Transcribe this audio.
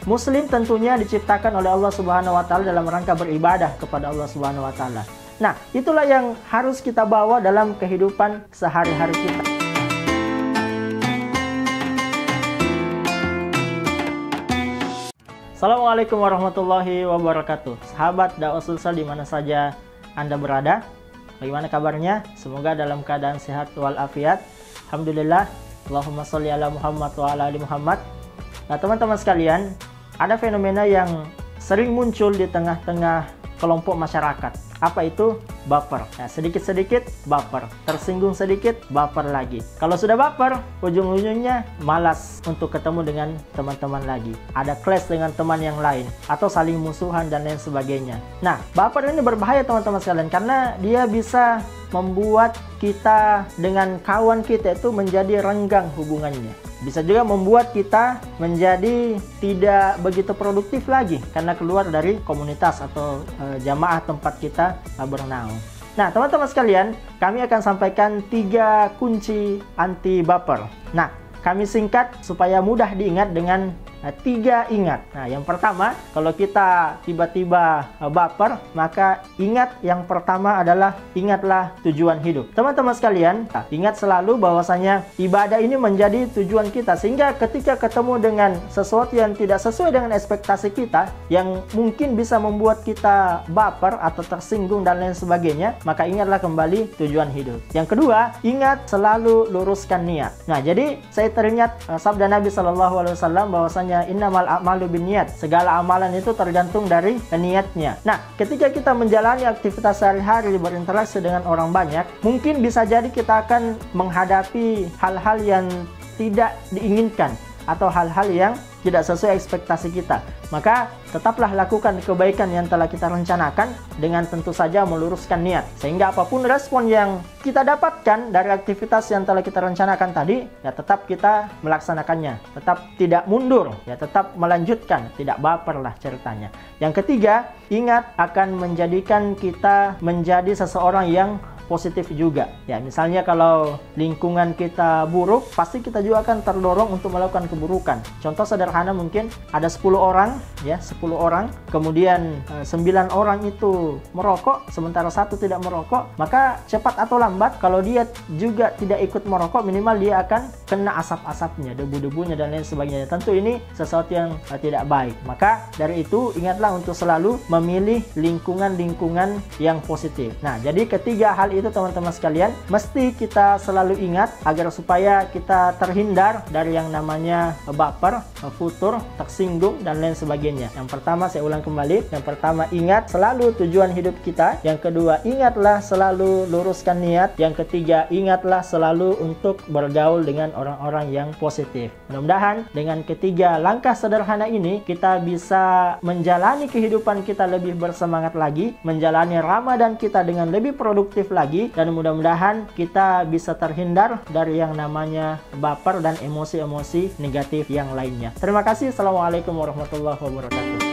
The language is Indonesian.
Muslim tentunya diciptakan oleh Allah Subhanahu wa taala dalam rangka beribadah kepada Allah Subhanahu wa taala. Nah, itulah yang harus kita bawa dalam kehidupan sehari-hari kita. Assalamualaikum warahmatullahi wabarakatuh. Sahabat dakwah Sulsel di mana saja Anda berada, bagaimana kabarnya? Semoga dalam keadaan sehat walafiat. Alhamdulillah. Allahumma sholli ala Muhammad wa ala ali Muhammad. Nah, teman-teman sekalian, ada fenomena yang sering muncul di tengah-tengah kelompok masyarakat. Apa itu? Baper. Nah, sedikit-sedikit baper, tersinggung sedikit baper lagi. Kalau sudah baper, ujung-ujungnya malas untuk ketemu dengan teman-teman lagi. Ada clash dengan teman yang lain atau saling musuhan dan lain sebagainya. Nah, baper ini berbahaya teman-teman sekalian karena dia bisa membuat kita dengan kawan kita itu menjadi renggang hubungannya. Bisa juga membuat kita menjadi tidak begitu produktif lagi karena keluar dari komunitas atau jamaah tempat kita bernaung. Nah, teman-teman sekalian, kami akan sampaikan 3 kunci anti baper. Nah, kami singkat supaya mudah diingat dengan 3 ingat. Nah, yang pertama, kalau kita tiba-tiba baper, maka ingat yang pertama adalah ingatlah tujuan hidup. Teman-teman sekalian, ingat selalu bahwasanya ibadah ini menjadi tujuan kita, sehingga ketika ketemu dengan sesuatu yang tidak sesuai dengan ekspektasi kita, yang mungkin bisa membuat kita baper atau tersinggung dan lain sebagainya, maka ingatlah kembali tujuan hidup. Yang kedua, ingat selalu luruskan niat. Nah, jadi saya teringat sabda Nabi SAW bahwasanya innamal a'malu binniyat. Segala amalan itu tergantung dari niatnya. Nah, ketika kita menjalani aktivitas sehari-hari berinteraksi dengan orang banyak, mungkin bisa jadi kita akan menghadapi hal-hal yang tidak diinginkan atau hal-hal yang tidak sesuai ekspektasi kita. Maka tetaplah lakukan kebaikan yang telah kita rencanakan dengan tentu saja meluruskan niat. Sehingga apapun respon yang kita dapatkan dari aktivitas yang telah kita rencanakan tadi, ya tetap kita melaksanakannya. Tetap tidak mundur, ya tetap melanjutkan. Tidak baper lah ceritanya. Yang ketiga, ingat akan menjadikan kita menjadi seseorang yang positif juga. Ya, misalnya kalau lingkungan kita buruk, pasti kita juga akan terdorong untuk melakukan keburukan. Contoh sederhana mungkin ada 10 orang, ya 10 orang, kemudian 9 orang itu merokok, sementara 1 tidak merokok, maka cepat atau lambat kalau dia juga tidak ikut merokok, minimal dia akan kena asap-asapnya, debu-debunya dan lain sebagainya. Tentu ini sesuatu yang tidak baik. Maka dari itu ingatlah untuk selalu memilih lingkungan-lingkungan yang positif. Nah, jadi ketiga hal itu teman-teman sekalian mesti kita selalu ingat agar supaya kita terhindar dari yang namanya baper, futur, tersinggung dan lain sebagainya. Yang pertama, saya ulang kembali, yang pertama ingat selalu tujuan hidup kita, yang kedua ingatlah selalu luruskan niat, yang ketiga ingatlah selalu untuk bergaul dengan orang-orang yang positif. Mudah-mudahan dengan ketiga langkah sederhana ini kita bisa menjalani kehidupan kita lebih bersemangat lagi, menjalani Ramadan kita dengan lebih produktif lagi, dan mudah-mudahan kita bisa terhindar dari yang namanya baper dan emosi-emosi negatif yang lainnya. Terima kasih. Assalamualaikum warahmatullahi wabarakatuh.